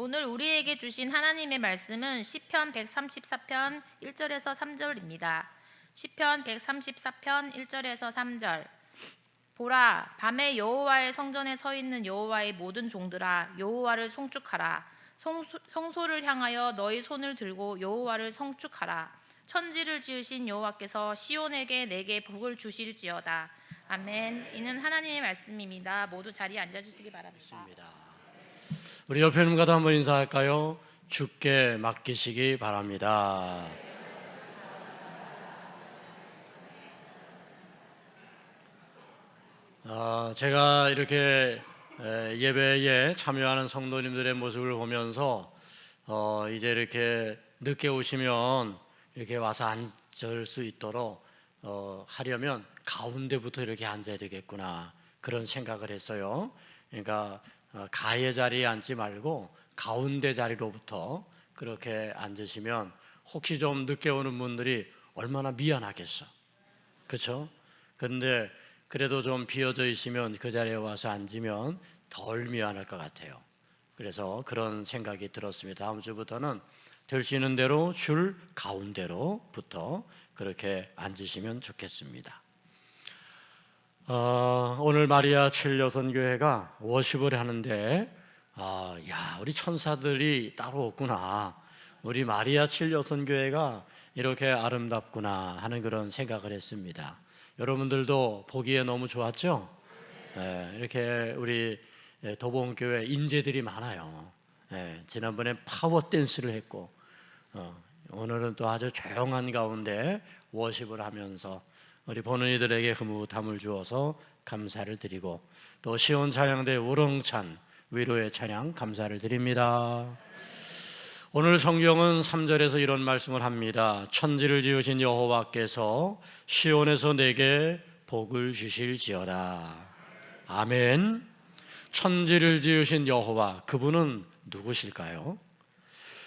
오늘 우리에게 주신 하나님의 말씀은 시편 134편 1절에서 3절입니다. 시편 134편 1절에서 3절. 보라, 밤에 여호와의 성전에 서 있는 여호와의 모든 종들아, 여호와를 송축하라. 성소를 향하여 너희 손을 들고 여호와를 송축하라. 천지를 지으신 여호와께서 시온에게 내게 복을 주실지어다. 아멘. 이는 하나님의 말씀입니다. 모두 자리에 앉아주시기 바랍니다. 우리 옆에 있는 분과도 한번 인사할까요? 주께 맡기시기 바랍니다. 제가 이렇게 예배에 참여하는 성도님들의 모습을 보면서 이제 이렇게 늦게 오시면 이렇게 와서 앉을 수 있도록 하려면 가운데부터 이렇게 앉아야 되겠구나, 그런 생각을 했어요. 그러니까 가해 자리에 앉지 말고 가운데 자리로부터 그렇게 앉으시면 혹시 좀 늦게 오는 분들이 얼마나 미안하겠어, 그렇죠? 그런데 그래도 좀 비어져 있으면 그 자리에 와서 앉으면 덜 미안할 것 같아요. 그래서 그런 생각이 들었습니다. 다음 주부터는 될 수 있는 대로 줄 가운데로부터 그렇게 앉으시면 좋겠습니다. 오늘 마리아 칠여선교회가 워십을 하는데 우리 천사들이 따로 없구나, 우리 마리아 칠여선교회가 이렇게 아름답구나 하는 그런 생각을 했습니다. 여러분들도 보기에 너무 좋았죠? 이렇게 우리 도봉교회 인재들이 많아요. 지난번에 파워 댄스를 했고 오늘은 또 아주 조용한 가운데 워십을 하면서 우리 보는 이들에게 흐뭇함을 주어서 감사를 드리고, 또 시온 찬양대 우렁찬 위로의 찬양 감사를 드립니다. 오늘 성경은 3절에서 이런 말씀을 합니다. 천지를 지으신 여호와께서 시온에서 내게 복을 주실지어다. 아멘. 천지를 지으신 여호와, 그분은 누구실까요?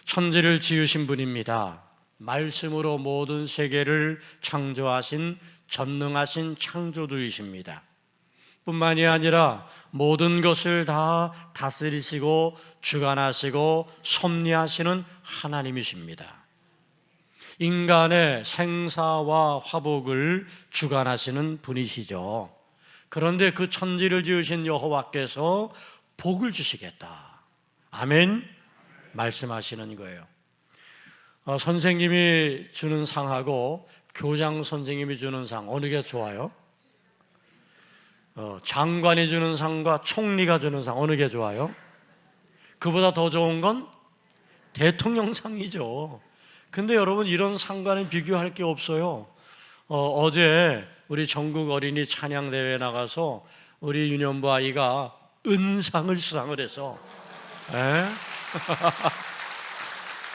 천지를 지으신 분입니다. 말씀으로 모든 세계를 창조하신 전능하신 창조주이십니다. 뿐만이 아니라 모든 것을 다 다스리시고 주관하시고 섭리하시는 하나님이십니다. 인간의 생사와 화복을 주관하시는 분이시죠. 그런데 그 천지를 지으신 여호와께서 복을 주시겠다, 아멘, 말씀하시는 거예요. 선생님이 주는 상하고 교장 선생님이 주는 상, 어느 게 좋아요? 장관이 주는 상과 총리가 주는 상, 어느 게 좋아요? 그보다 더 좋은 건 대통령상이죠. 근데 여러분, 이런 상과는 비교할 게 없어요. 어제 우리 전국 어린이 찬양대회에 나가서 우리 유년부 아이가 은상을 수상을 해서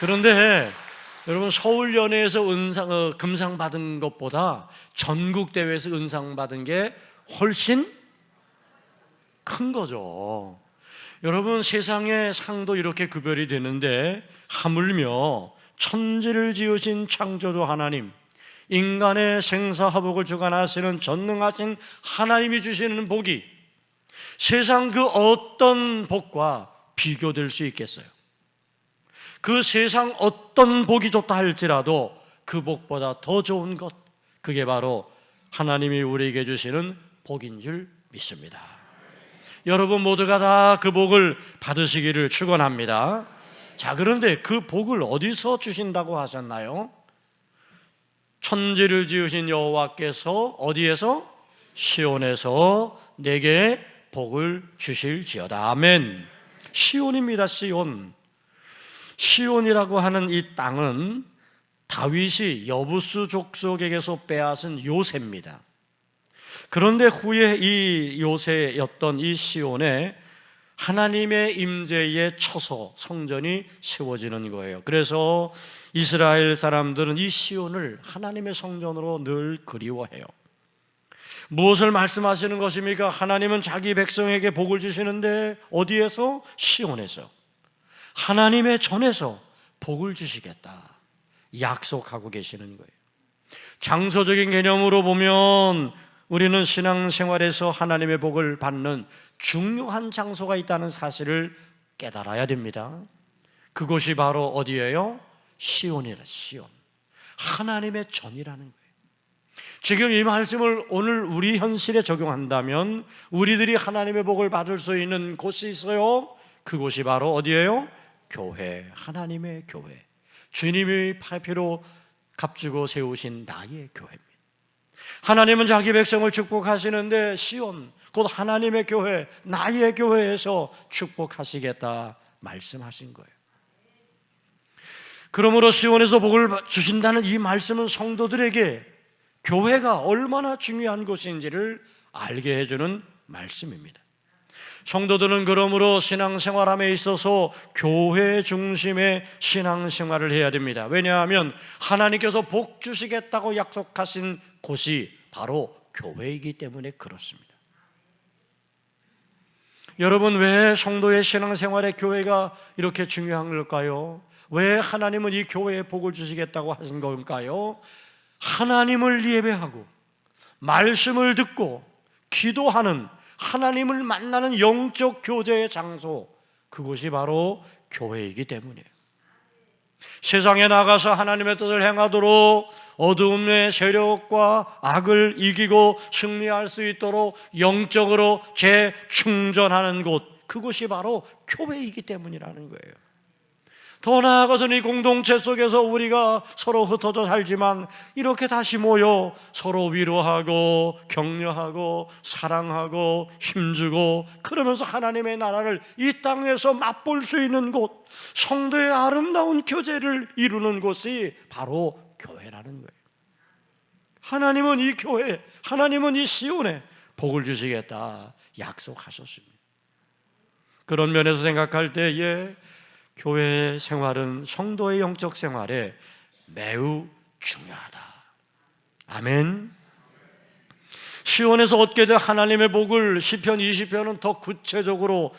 그런데 여러분, 서울연회에서 금상 받은 것보다 전국대회에서 은상 받은 게 훨씬 큰 거죠. 여러분, 세상의 상도 이렇게 구별이 되는데 하물며 천지를 지으신 창조주 하나님, 인간의 생사화복을 주관하시는 전능하신 하나님이 주시는 복이 세상 그 어떤 복과 비교될 수 있겠어요? 그 세상 어떤 복이 좋다 할지라도 그 복보다 더 좋은 것, 그게 바로 하나님이 우리에게 주시는 복인 줄 믿습니다. 여러분 모두가 다 그 복을 받으시기를 축원합니다. 자, 그런데 그 복을 어디서 주신다고 하셨나요? 천지를 지으신 여호와께서 어디에서? 시온에서 내게 복을 주실지어다. 아멘. 시온입니다. 시온. 시온이라고 하는 이 땅은 다윗이 여부스 족속에게서 빼앗은 요새입니다. 그런데 후에 이 요새였던 이 시온에 하나님의 임재의 처소, 성전이 세워지는 거예요. 그래서 이스라엘 사람들은 이 시온을 하나님의 성전으로 늘 그리워해요. 무엇을 말씀하시는 것입니까? 하나님은 자기 백성에게 복을 주시는데 어디에서? 시온에서, 하나님의 전에서 복을 주시겠다 약속하고 계시는 거예요. 장소적인 개념으로 보면 우리는 신앙생활에서 하나님의 복을 받는 중요한 장소가 있다는 사실을 깨달아야 됩니다. 그곳이 바로 어디예요? 시온이라. 시온. 하나님의 전이라는 거예요. 지금 이 말씀을 오늘 우리 현실에 적용한다면 우리들이 하나님의 복을 받을 수 있는 곳이 있어요. 그곳이 바로 어디예요? 교회. 하나님의 교회. 주님이 피로 값주고 세우신 나의 교회입니다. 하나님은 자기 백성을 축복하시는데 시온, 곧 하나님의 교회, 나의 교회에서 축복하시겠다 말씀하신 거예요. 그러므로 시온에서 복을 주신다는 이 말씀은 성도들에게 교회가 얼마나 중요한 곳인지를 알게 해주는 말씀입니다. 성도들은 그러므로 신앙생활함에 있어서 교회 중심의 신앙생활을 해야 됩니다. 왜냐하면 하나님께서 복 주시겠다고 약속하신 곳이 바로 교회이기 때문에 그렇습니다. 여러분, 왜 성도의 신앙생활에 교회가 이렇게 중요한 걸까요? 왜 하나님은 이 교회에 복을 주시겠다고 하신 걸까요? 하나님을 예배하고 말씀을 듣고 기도하는, 하나님을 만나는 영적 교제의 장소, 그곳이 바로 교회이기 때문이에요. 세상에 나가서 하나님의 뜻을 행하도록 어두움의 세력과 악을 이기고 승리할 수 있도록 영적으로 재충전하는 곳, 그곳이 바로 교회이기 때문이라는 거예요. 더 나아가서는 이 공동체 속에서 우리가 서로 흩어져 살지만 이렇게 다시 모여 서로 위로하고 격려하고 사랑하고 힘주고 그러면서 하나님의 나라를 이 땅에서 맛볼 수 있는 곳, 성도의 아름다운 교제를 이루는 곳이 바로 교회라는 거예요. 하나님은 이 교회, 하나님은 이 시온에 복을 주시겠다 약속하셨습니다. 그런 면에서 생각할 때에 교회 생활은 성도의 영적 생활에 매우 중요하다. 아멘. 시온에서 얻게 될 하나님의 복을 시편 20편은 더 구체적으로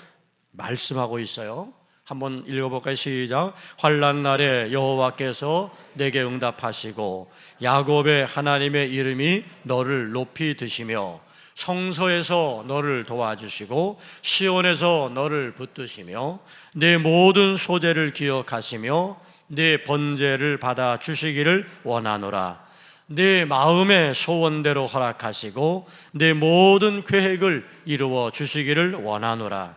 말씀하고 있어요. 한번 읽어볼까요? 시작. 환난 날에 여호와께서 내게 응답하시고 야곱의 하나님의 이름이 너를 높이 드시며 성소에서 너를 도와주시고 시온에서 너를 붙드시며 내 모든 소재를 기억하시며 내 번제를 받아 주시기를 원하노라. 내 마음의 소원대로 허락하시고 내 모든 계획을 이루어 주시기를 원하노라.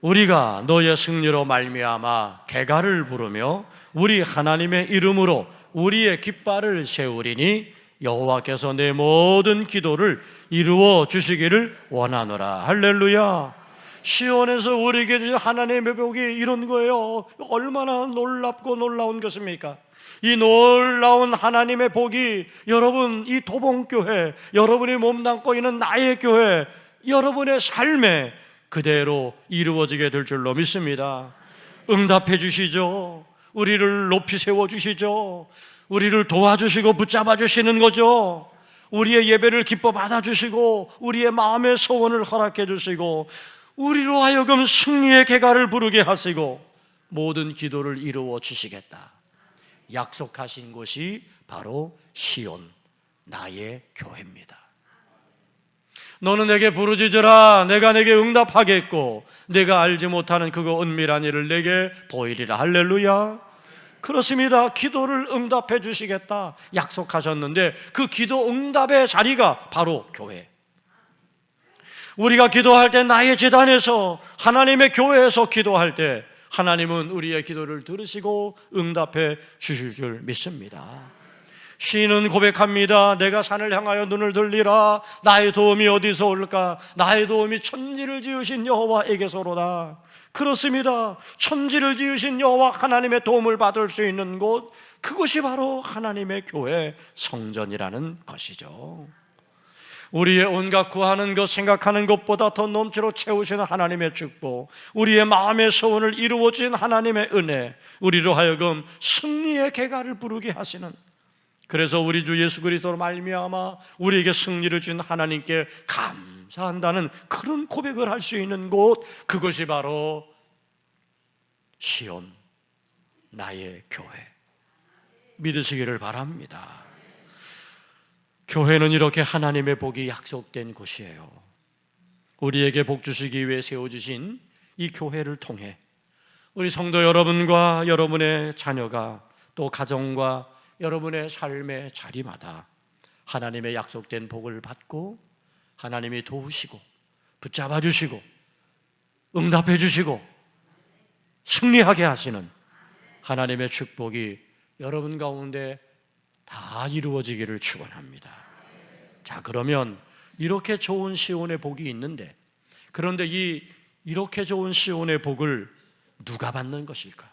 우리가 너의 승리로 말미암아 개가를 부르며 우리 하나님의 이름으로 우리의 깃발을 세우리니 여호와께서 내 모든 기도를 이루어 주시기를 원하노라. 할렐루야. 시온에서 우리에게 주신 하나님의 복이 이런 거예요. 얼마나 놀랍고 놀라운 것입니까? 이 놀라운 하나님의 복이 여러분, 이 도봉교회, 여러분이 몸담고 있는 나의 교회, 여러분의 삶에 그대로 이루어지게 될 줄로 믿습니다. 응답해 주시죠. 우리를 높이 세워주시죠. 우리를 도와주시고 붙잡아 주시는 거죠. 우리의 예배를 기뻐 받아주시고 우리의 마음의 소원을 허락해 주시고 우리로 하여금 승리의 개가를 부르게 하시고 모든 기도를 이루어 주시겠다 약속하신 곳이 바로 시온, 나의 교회입니다. 너는 내게 부르짖으라. 내가 내게 응답하겠고 내가 알지 못하는 그거 은밀한 일을 내게 보이리라. 할렐루야. 그렇습니다. 기도를 응답해 주시겠다 약속하셨는데 그 기도 응답의 자리가 바로 교회. 우리가 기도할 때 나의 제단에서, 하나님의 교회에서 기도할 때 하나님은 우리의 기도를 들으시고 응답해 주실 줄 믿습니다. 시인은 고백합니다. 내가 산을 향하여 눈을 들리라. 나의 도움이 어디서 올까? 나의 도움이 천지를 지으신 여호와에게서로다. 그렇습니다. 천지를 지으신 여호와 하나님의 도움을 받을 수 있는 곳, 그것이 바로 하나님의 교회 성전이라는 것이죠. 우리의 온갖 구하는 것, 생각하는 것보다 더 넘치로 채우시는 하나님의 축복, 우리의 마음의 소원을 이루어진 하나님의 은혜, 우리로 하여금 승리의 개가를 부르게 하시는, 그래서 우리 주 예수 그리스도로 말미암아 우리에게 승리를 준 하나님께 감사한다는 그런 고백을 할 수 있는 곳, 그것이 바로 시온, 나의 교회. 믿으시기를 바랍니다. 교회는 이렇게 하나님의 복이 약속된 곳이에요. 우리에게 복 주시기 위해 세워주신 이 교회를 통해 우리 성도 여러분과 여러분의 자녀가 또 가정과 여러분의 삶의 자리마다 하나님의 약속된 복을 받고 하나님이 도우시고 붙잡아 주시고 응답해 주시고 승리하게 하시는 하나님의 축복이 여러분 가운데 다 이루어지기를 축원합니다. 자, 그러면 이렇게 좋은 시온의 복이 있는데, 그런데 이렇게 좋은 시온의 복을 누가 받는 것일까?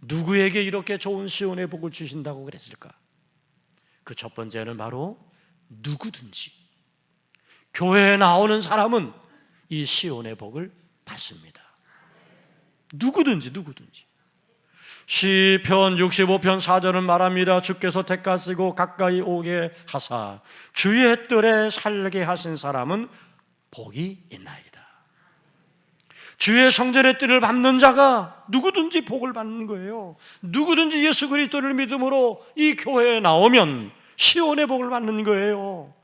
누구에게 이렇게 좋은 시온의 복을 주신다고 그랬을까? 그 첫 번째는 바로 누구든지 교회에 나오는 사람은 이 시온의 복을 받습니다. 누구든지. 시편 65편 4절은 말합니다. 주께서 택하시고 가까이 오게 하사 주의 뜰에 살게 하신 사람은 복이 있나이다. 주의 성전의 뜰을 밟는 자가 누구든지 복을 받는 거예요. 누구든지 예수 그리스도를 믿음으로 이 교회에 나오면 시온의 복을 받는 거예요.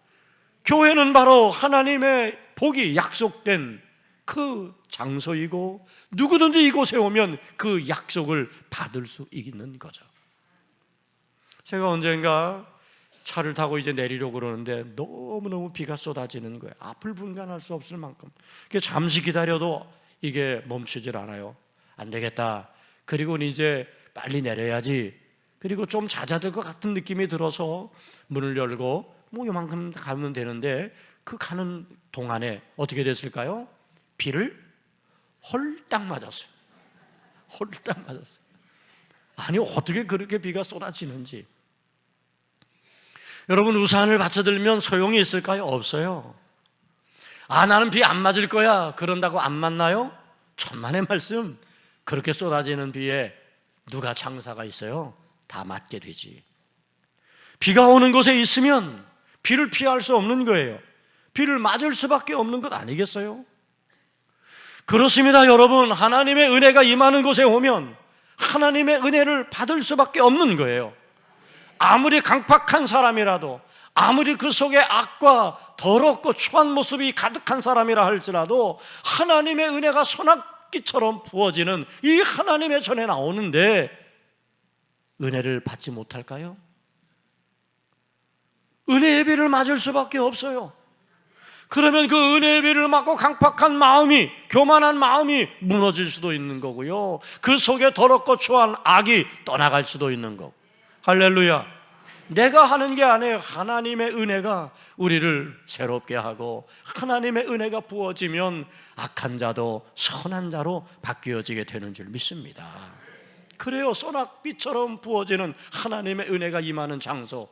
교회는 바로 하나님의 복이 약속된 그 장소이고 누구든지 이곳에 오면 그 약속을 받을 수 있는 거죠. 제가 언젠가 차를 타고 이제 내리려고 그러는데 너무너무 비가 쏟아지는 거예요. 앞을 분간할 수 없을 만큼. 잠시 기다려도 이게 멈추질 않아요. 안 되겠다. 그리고 이제 빨리 내려야지. 그리고 좀 잦아들 것 같은 느낌이 들어서 문을 열고 요만큼 가면 되는데 그 가는 동안에 어떻게 됐을까요? 비를 홀딱 맞았어요. 아니, 어떻게 그렇게 비가 쏟아지는지. 여러분, 우산을 받쳐들면 소용이 있을까요? 없어요. 나는 비 안 맞을 거야 그런다고 안 맞나요? 천만의 말씀. 그렇게 쏟아지는 비에 누가 장사가 있어요? 다 맞게 되지. 비가 오는 곳에 있으면 비를 피할 수 없는 거예요. 비를 맞을 수밖에 없는 것 아니겠어요? 그렇습니다, 여러분. 하나님의 은혜가 임하는 곳에 오면 하나님의 은혜를 받을 수밖에 없는 거예요. 아무리 강팍한 사람이라도, 아무리 그 속에 악과 더럽고 추한 모습이 가득한 사람이라 할지라도 하나님의 은혜가 소낙기처럼 부어지는 이 하나님의 전에 나오는데 은혜를 받지 못할까요? 은혜의 비를 맞을 수밖에 없어요. 그러면 그 은혜의 비를 맞고 강팍한 마음이, 교만한 마음이 무너질 수도 있는 거고요. 그 속에 더럽고 추한 악이 떠나갈 수도 있는 거고. 할렐루야. 내가 하는 게 아니에요. 하나님의 은혜가 우리를 새롭게 하고 하나님의 은혜가 부어지면 악한 자도 선한 자로 바뀌어지게 되는 줄 믿습니다. 그래요. 소낙비처럼 부어지는 하나님의 은혜가 임하는 장소.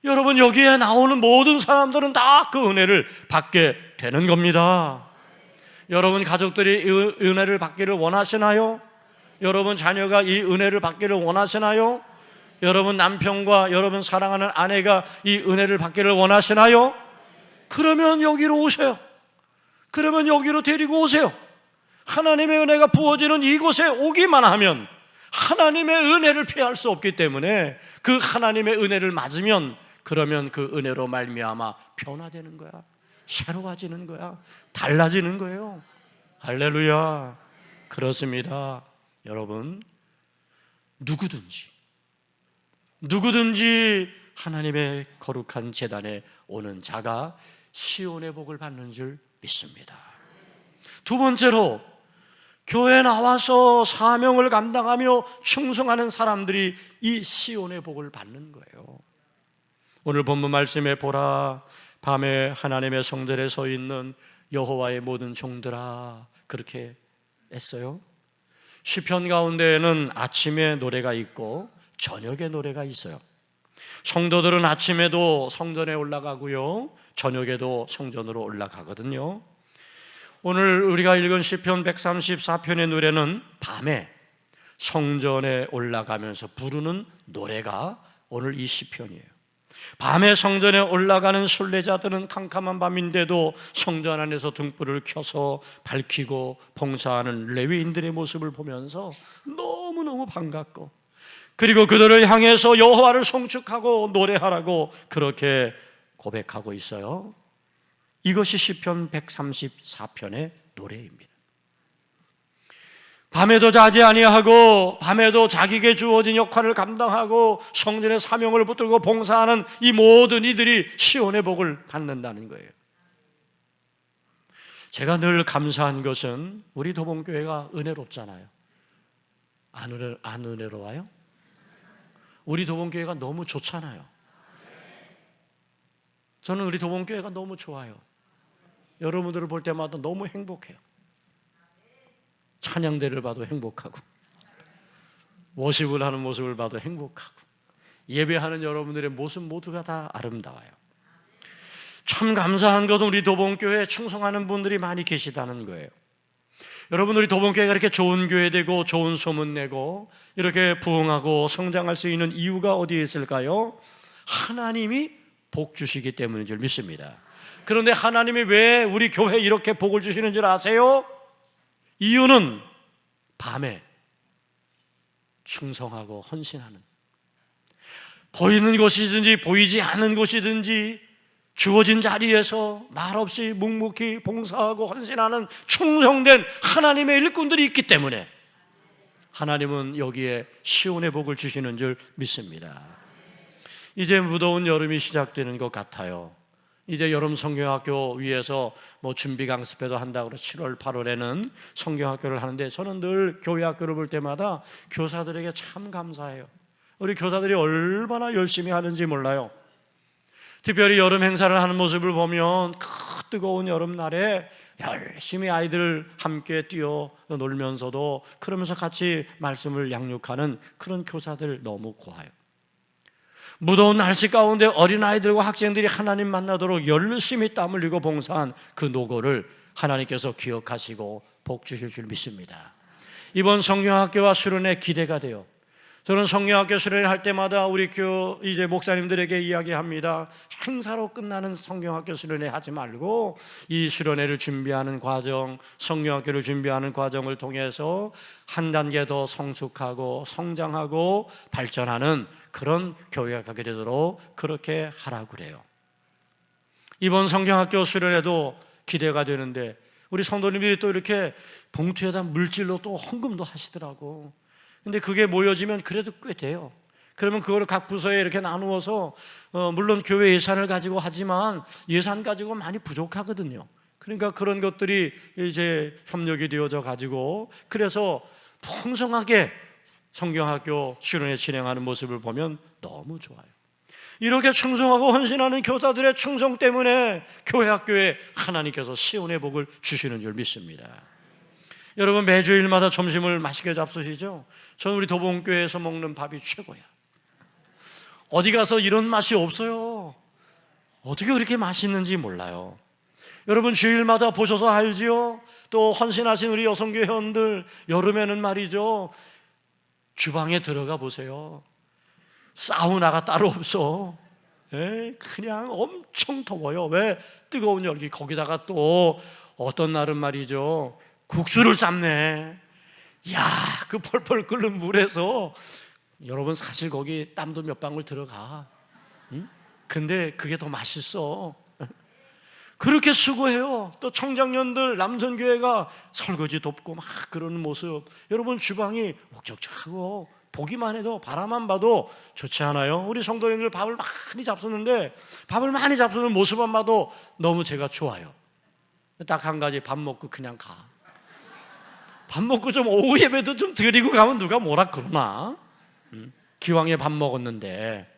여러분, 여기에 나오는 모든 사람들은 다 그 은혜를 받게 되는 겁니다. 여러분 가족들이 이 은혜를 받기를 원하시나요? 여러분 자녀가 이 은혜를 받기를 원하시나요? 여러분 남편과 여러분 사랑하는 아내가 이 은혜를 받기를 원하시나요? 그러면 여기로 오세요. 그러면 여기로 데리고 오세요. 하나님의 은혜가 부어지는 이곳에 오기만 하면 하나님의 은혜를 피할 수 없기 때문에 그 하나님의 은혜를 맞으면 그러면 그 은혜로 말미암아 변화되는 거야. 새로워지는 거야. 달라지는 거예요. 할렐루야. 그렇습니다. 여러분, 누구든지 하나님의 거룩한 제단에 오는 자가 시온의 복을 받는 줄 믿습니다. 두 번째로, 교회에 나와서 사명을 감당하며 충성하는 사람들이 이 시온의 복을 받는 거예요. 오늘 본문 말씀에 보라, 밤에 하나님의 성전에 서 있는 여호와의 모든 종들아, 그렇게 했어요. 시편 가운데에는 아침에 노래가 있고 저녁에 노래가 있어요. 성도들은 아침에도 성전에 올라가고요, 저녁에도 성전으로 올라가거든요. 오늘 우리가 읽은 시편 134편의 노래는 밤에 성전에 올라가면서 부르는 노래가 오늘 이 시편이에요. 밤에 성전에 올라가는 순례자들은 캄캄한 밤인데도 성전 안에서 등불을 켜서 밝히고 봉사하는 레위인들의 모습을 보면서 너무너무 반갑고, 그리고 그들을 향해서 여호와를 송축하고 노래하라고 그렇게 고백하고 있어요. 이것이 시편 134편의 노래입니다. 밤에도 자지 아니하고 밤에도 자기에게 주어진 역할을 감당하고 성전의 사명을 붙들고 봉사하는 이 모든 이들이 시온의 복을 받는다는 거예요. 제가 늘 감사한 것은 우리 도봉교회가 은혜롭잖아요. 안 은혜로워요? 우리 도봉교회가 너무 좋잖아요. 저는 우리 도봉교회가 너무 좋아요. 여러분들을 볼 때마다 너무 행복해요. 찬양대를 봐도 행복하고, 워십을 하는 모습을 봐도 행복하고, 예배하는 여러분들의 모습 모두가 다 아름다워요. 참 감사한 것은 우리 도봉교회에 충성하는 분들이 많이 계시다는 거예요. 여러분, 우리 도봉교회가 이렇게 좋은 교회 되고 좋은 소문 내고 이렇게 부흥하고 성장할 수 있는 이유가 어디에 있을까요? 하나님이 복 주시기 때문인 줄 믿습니다. 그런데 하나님이 왜 우리 교회에 이렇게 복을 주시는 줄 아세요? 이유는 밤에 충성하고 헌신하는, 보이는 것이든지 보이지 않는 것이든지 주어진 자리에서 말없이 묵묵히 봉사하고 헌신하는 충성된 하나님의 일꾼들이 있기 때문에 하나님은 여기에 시온의 복을 주시는 줄 믿습니다. 이제 무더운 여름이 시작되는 것 같아요. 이제 여름 성경학교 위에서 준비 강습회도 한다고 7월 8월에는 성경학교를 하는데, 저는 늘 교회 학교를 볼 때마다 교사들에게 참 감사해요. 우리 교사들이 얼마나 열심히 하는지 몰라요. 특별히 여름 행사를 하는 모습을 보면 뜨거운 여름날에 열심히 아이들 함께 뛰어 놀면서도 그러면서 같이 말씀을 양육하는 그런 교사들 너무 고와요. 무더운 날씨 가운데 어린아이들과 학생들이 하나님 만나도록 열심히 땀 흘리고 봉사한 그 노고를 하나님께서 기억하시고 복 주실 줄 믿습니다. 이번 성경학교와 수련회 기대가 돼요. 저는 성경학교 수련회 할 때마다 우리 이제 목사님들에게 이야기합니다. 행사로 끝나는 성경학교 수련회 하지 말고 이 수련회를 준비하는 과정, 성경학교를 준비하는 과정을 통해서 한 단계 더 성숙하고 성장하고 발전하는 그런 교회가 가게 되도록 그렇게 하라고 그래요. 이번 성경학교 수련회도 기대가 되는데 우리 성도님들이 또 이렇게 봉투에다 물질로 또 헌금도 하시더라고. 근데 그게 모여지면 그래도 꽤 돼요. 그러면 그거를 각 부서에 이렇게 나누어서 물론 교회 예산을 가지고 하지만 예산 가지고 많이 부족하거든요. 그러니까 그런 것들이 이제 협력이 되어져 가지고 그래서 풍성하게 성경학교 수련회 진행하는 모습을 보면 너무 좋아요. 이렇게 충성하고 헌신하는 교사들의 충성 때문에 교회 학교에 하나님께서 시온의 복을 주시는 줄 믿습니다. 여러분, 매주 일마다 점심을 맛있게 잡수시죠? 저는 우리 도봉교회에서 먹는 밥이 최고야. 어디 가서 이런 맛이 없어요. 어떻게 그렇게 맛있는지 몰라요. 여러분, 주일마다 보셔서 알지요? 또 헌신하신 우리 여성교 회원들, 여름에는 말이죠, 주방에 들어가 보세요. 사우나가 따로 없어. 그냥 엄청 더워요. 왜? 뜨거운 열기. 거기다가 또 어떤 날은 말이죠, 국수를 삶네. 야, 그 펄펄 끓는 물에서 여러분 사실 거기 땀도 몇 방울 들어가. 응? 근데 그게 더 맛있어. 그렇게 수고해요. 또 청장년들 남선교회가 설거지 돕고 막 그러는 모습. 여러분, 주방이 옥적적하고 보기만 해도 바라만 봐도 좋지 않아요? 우리 성도님들 밥을 많이 잡수는데 밥을 많이 잡수는 모습만 봐도 너무 제가 좋아요. 딱 한 가지, 밥 먹고 그냥 가. 밥 먹고 좀 오후 예배도 좀 드리고 가면 누가 뭐라 그러나? 기왕에 밥 먹었는데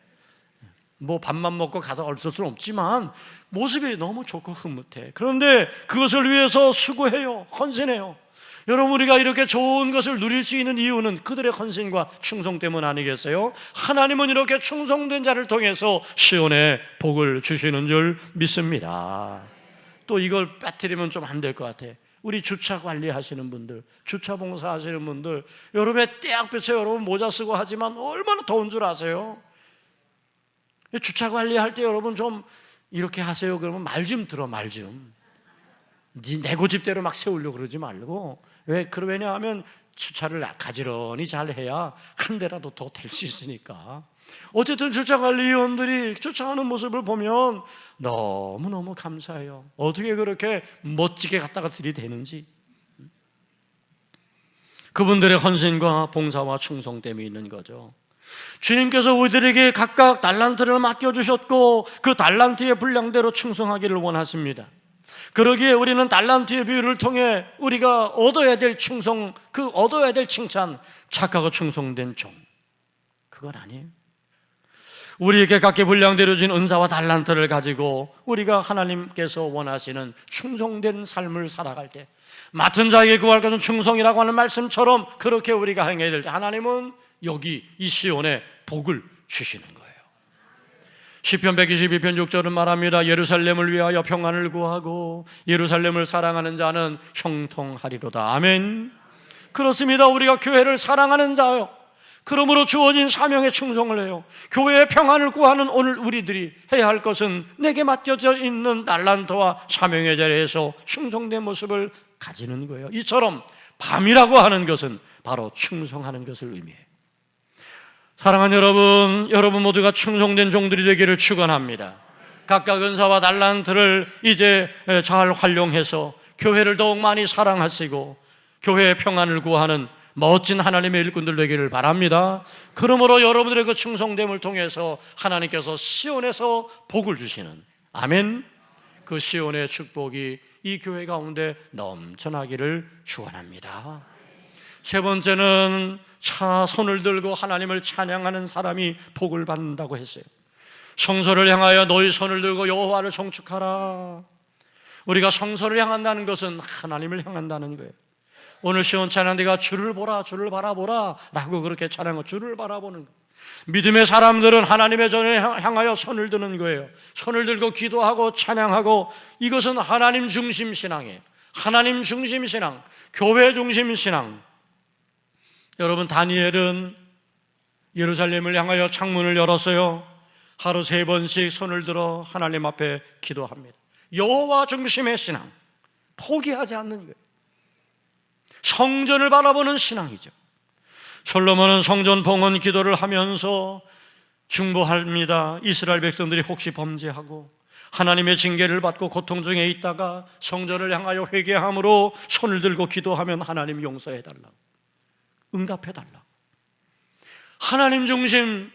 밥만 먹고 가다 얼쓸 수는 없지만 모습이 너무 좋고 흐뭇해. 그런데 그것을 위해서 수고해요. 헌신해요. 여러분, 우리가 이렇게 좋은 것을 누릴 수 있는 이유는 그들의 헌신과 충성 때문 아니겠어요? 하나님은 이렇게 충성된 자를 통해서 시온의 복을 주시는 줄 믿습니다. 또 이걸 빠뜨리면 좀 안 될 것 같아. 우리 주차 관리하시는 분들, 주차 봉사하시는 분들, 여름에 떼약볕에 여러분 모자 쓰고 하지만 얼마나 더운 줄 아세요? 주차 관리할 때 여러분 좀 이렇게 하세요. 그러면 말 좀 들어, 말 좀. 내 고집대로 막 세우려고 그러지 말고. 왜냐하면 주차를 가지런히 잘 해야 한 대라도 더 될 수 있으니까. 어쨌든 주차관리위원들이 주차하는 모습을 보면 너무너무 감사해요. 어떻게 그렇게 멋지게 갖다가 들이대는지. 그분들의 헌신과 봉사와 충성 때문에 있는 거죠. 주님께서 우리들에게 각각 달란트를 맡겨주셨고 그 달란트의 분량대로 충성하기를 원하십니다. 그러기에 우리는 달란트의 비유를 통해 우리가 얻어야 될 충성, 그 얻어야 될 칭찬, 착하고 충성된 종, 그건 아니에요. 우리에게 각기 분량대로 준 은사와 달란트를 가지고 우리가 하나님께서 원하시는 충성된 삶을 살아갈 때, 맡은 자에게 구할 것은 충성이라고 하는 말씀처럼 그렇게 우리가 행해야 될 때 하나님은 여기 이 시온에 복을 주시는 거예요. 시편 122편 6절은 말합니다. 예루살렘을 위하여 평안을 구하고 예루살렘을 사랑하는 자는 형통하리로다. 아멘. 그렇습니다. 우리가 교회를 사랑하는 자요, 그러므로 주어진 사명에 충성을 해요. 교회의 평안을 구하는 오늘 우리들이 해야 할 것은 내게 맡겨져 있는 달란트와 사명의 자리에서 충성된 모습을 가지는 거예요. 이처럼 밤이라고 하는 것은 바로 충성하는 것을 의미해요. 사랑하는 여러분 모두가 충성된 종들이 되기를 축원합니다. 각각 은사와 달란트를 이제 잘 활용해서 교회를 더욱 많이 사랑하시고 교회의 평안을 구하는 멋진 하나님의 일꾼들 되기를 바랍니다. 그러므로 여러분들의 그 충성됨을 통해서 하나님께서 시온에서 복을 주시는, 아멘, 그 시온의 축복이 이 교회 가운데 넘쳐나기를 축원합니다. 세 번째는 손을 들고 하나님을 찬양하는 사람이 복을 받는다고 했어요. 성소를 향하여 너희 손을 들고 여호와를 송축하라. 우리가 성소를 향한다는 것은 하나님을 향한다는 거예요. 오늘 시온 찬양대가 주를 보라, 주를 바라보라 라고 그렇게 찬양하고 주를 바라보는 거예요. 믿음의 사람들은 하나님의 전에 향하여 손을 드는 거예요. 손을 들고 기도하고 찬양하고, 이것은 하나님 중심 신앙이에요. 하나님 중심 신앙, 교회 중심 신앙. 여러분, 다니엘은 예루살렘을 향하여 창문을 열었어요. 하루 3번씩 손을 들어 하나님 앞에 기도합니다. 여호와 중심의 신앙, 포기하지 않는 거예요. 성전을 바라보는 신앙이죠. 솔로몬은 성전 봉헌 기도를 하면서 중보합니다. 이스라엘 백성들이 혹시 범죄하고 하나님의 징계를 받고 고통 중에 있다가 성전을 향하여 회개함으로 손을 들고 기도하면 하나님 용서해달라, 응답해달라. 하나님 중심,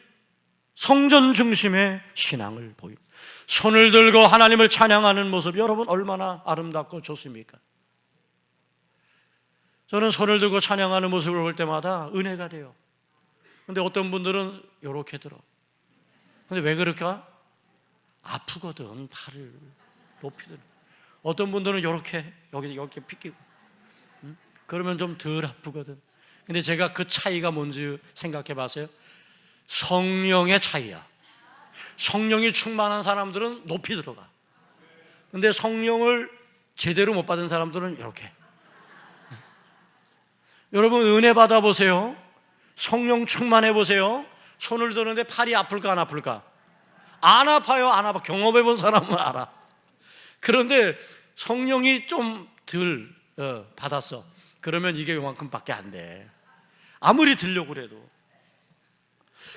성전 중심의 신앙을 보입니다. 손을 들고 하나님을 찬양하는 모습, 여러분 얼마나 아름답고 좋습니까? 저는 손을 들고 찬양하는 모습을 볼 때마다 은혜가 돼요. 근데 어떤 분들은 이렇게 들어. 근데 왜 그럴까? 아프거든, 팔을 높이 들어. 어떤 분들은 이렇게 여기 핏기고, 그러면 좀 덜 아프거든. 근데 제가 그 차이가 뭔지 생각해 봤어요. 성령의 차이야. 성령이 충만한 사람들은 높이 들어가. 근데 성령을 제대로 못 받은 사람들은 이렇게. 여러분 은혜 받아보세요. 성령 충만해 보세요. 손을 드는데 팔이 아플까 안 아플까? 안 아파요. 안 아파. 경험해 본 사람은 알아. 그런데 성령이 좀 덜 받았어. 그러면 이게 요만큼밖에 안 돼. 아무리 들려고 그래도.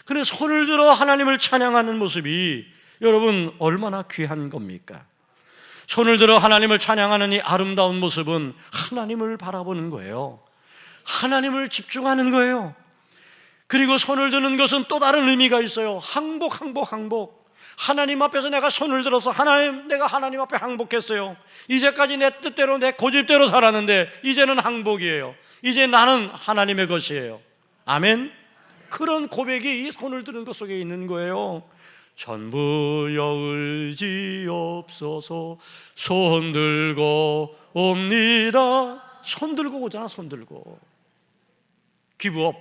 근데 손을 들어 하나님을 찬양하는 모습이 여러분 얼마나 귀한 겁니까? 손을 들어 하나님을 찬양하는 이 아름다운 모습은 하나님을 바라보는 거예요. 하나님을 집중하는 거예요. 그리고 손을 드는 것은 또 다른 의미가 있어요. 항복. 하나님 앞에서 내가 손을 들어서 내가 하나님 앞에 항복했어요. 이제까지 내 뜻대로 내 고집대로 살았는데 이제는 항복이에요. 이제 나는 하나님의 것이에요. 아멘. 그런 고백이 이 손을 드는 것 속에 있는 거예요. 전부여 의지없어서 손 들고 옵니다. 손 들고 오잖아. 손 들고 기부업,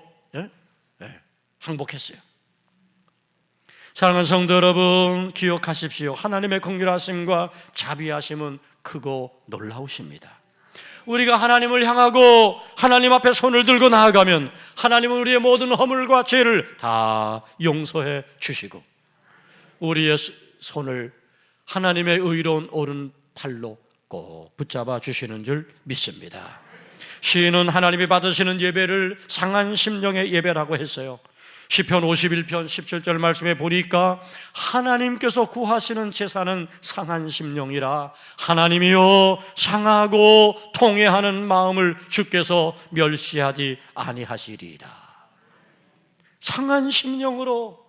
항복했어요. 사랑하는 성도 여러분, 기억하십시오. 하나님의 긍휼하심과 자비하심은 크고 놀라우십니다. 우리가 하나님을 향하고 하나님 앞에 손을 들고 나아가면 하나님은 우리의 모든 허물과 죄를 다 용서해 주시고 우리의 손을 하나님의 의로운 오른팔로 꼭 붙잡아 주시는 줄 믿습니다. 시인은 하나님이 받으시는 예배를 상한 심령의 예배라고 했어요. 시편 51편 17절 말씀에 보니까 하나님께서 구하시는 제사는 상한 심령이라 하나님이여 상하고 통회하는 마음을 주께서 멸시하지 아니하시리이다. 상한 심령으로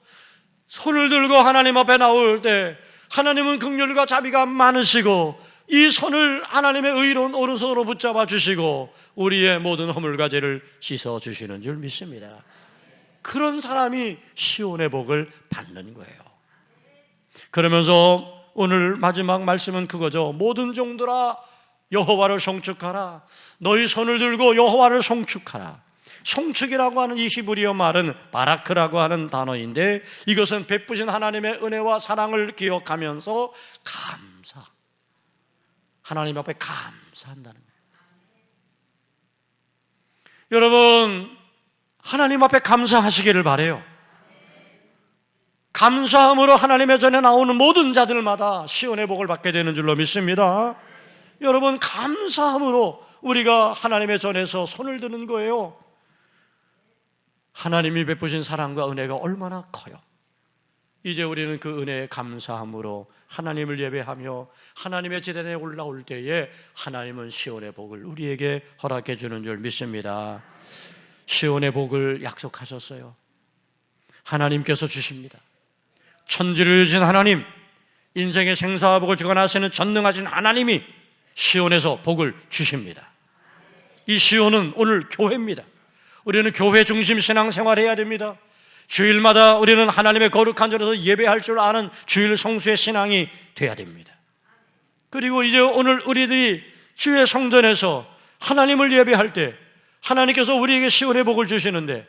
손을 들고 하나님 앞에 나올 때 하나님은 긍휼과 자비가 많으시고 이 손을 하나님의 의로운 오른손으로 붙잡아 주시고 우리의 모든 허물과 죄를 씻어 주시는 줄 믿습니다. 그런 사람이 시온의 복을 받는 거예요. 그러면서 오늘 마지막 말씀은 그거죠. 모든 종들아 여호와를 송축하라. 너희 손을 들고 여호와를 송축하라. 송축이라고 하는 이 히브리어 말은 바라크라고 하는 단어인데 이것은 베푸신 하나님의 은혜와 사랑을 기억하면서 감사, 하나님 앞에 감사한다는 거예요. 여러분, 하나님 앞에 감사하시기를 바라요. 감사함으로 하나님의 전에 나오는 모든 자들마다 시온의 복을 받게 되는 줄로 믿습니다. 여러분, 감사함으로 우리가 하나님의 전에서 손을 드는 거예요. 하나님이 베푸신 사랑과 은혜가 얼마나 커요. 이제 우리는 그 은혜에 감사함으로 하나님을 예배하며 하나님의 제단에 올라올 때에 하나님은 시온의 복을 우리에게 허락해 주는 줄 믿습니다. 시온의 복을 약속하셨어요. 하나님께서 주십니다. 천지를 주신 하나님, 인생의 생사와 복을 주관하시는 전능하신 하나님이 시온에서 복을 주십니다. 이 시온은 오늘 교회입니다. 우리는 교회 중심 신앙생활을 해야 됩니다. 주일마다 우리는 하나님의 거룩한 자리에서 예배할 줄 아는 주일 성수의 신앙이 돼야 됩니다. 그리고 이제 오늘 우리들이 주의 성전에서 하나님을 예배할 때 하나님께서 우리에게 시온의 복을 주시는데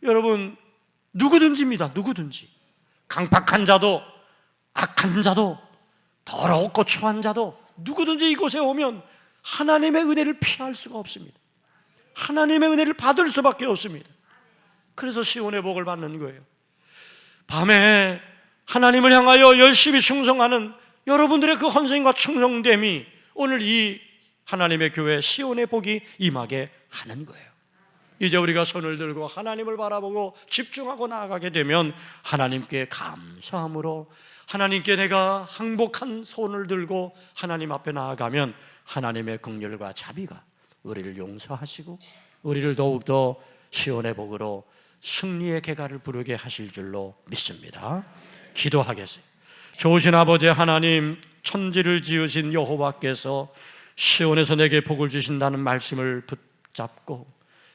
여러분, 누구든지입니다. 누구든지 강팍한 자도 악한 자도 더럽고 추한 자도 누구든지 이곳에 오면 하나님의 은혜를 피할 수가 없습니다. 하나님의 은혜를 받을 수밖에 없습니다. 그래서 시온의 복을 받는 거예요. 밤에 하나님을 향하여 열심히 충성하는 여러분들의 그 헌신과 충성됨이 오늘 이 하나님의 교회 시온의 복이 임하게 하는 거예요. 이제 우리가 손을 들고 하나님을 바라보고 집중하고 나아가게 되면 하나님께 감사함으로 하나님께 내가 항복한 손을 들고 하나님 앞에 나아가면 하나님의 긍휼과 자비가 우리를 용서하시고 우리를 더욱더 시온의 복으로 승리의 계가를 부르게 하실 줄로 믿습니다. 기도하겠어요. 좋으신 아버지 하나님, 천지를 지으신 여호와께서 시온에서 내게 복을 주신다는 말씀을 붙잡고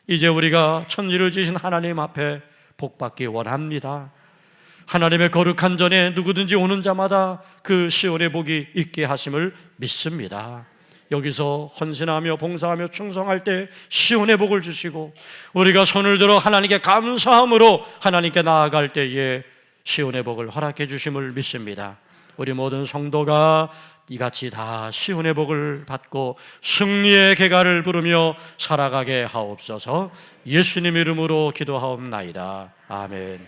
이제 우리가 천지를 지으신 하나님 앞에 복받기 원합니다. 하나님의 거룩한 전에 누구든지 오는 자마다 그 시온의 복이 있게 하심을 믿습니다. 여기서 헌신하며 봉사하며 충성할 때 시온의 복을 주시고 우리가 손을 들어 하나님께 감사함으로 하나님께 나아갈 때에 시온의 복을 허락해 주심을 믿습니다. 우리 모든 성도가 이같이 다 시온의 복을 받고 승리의 계가를 부르며 살아가게 하옵소서. 예수님 이름으로 기도하옵나이다. 아멘.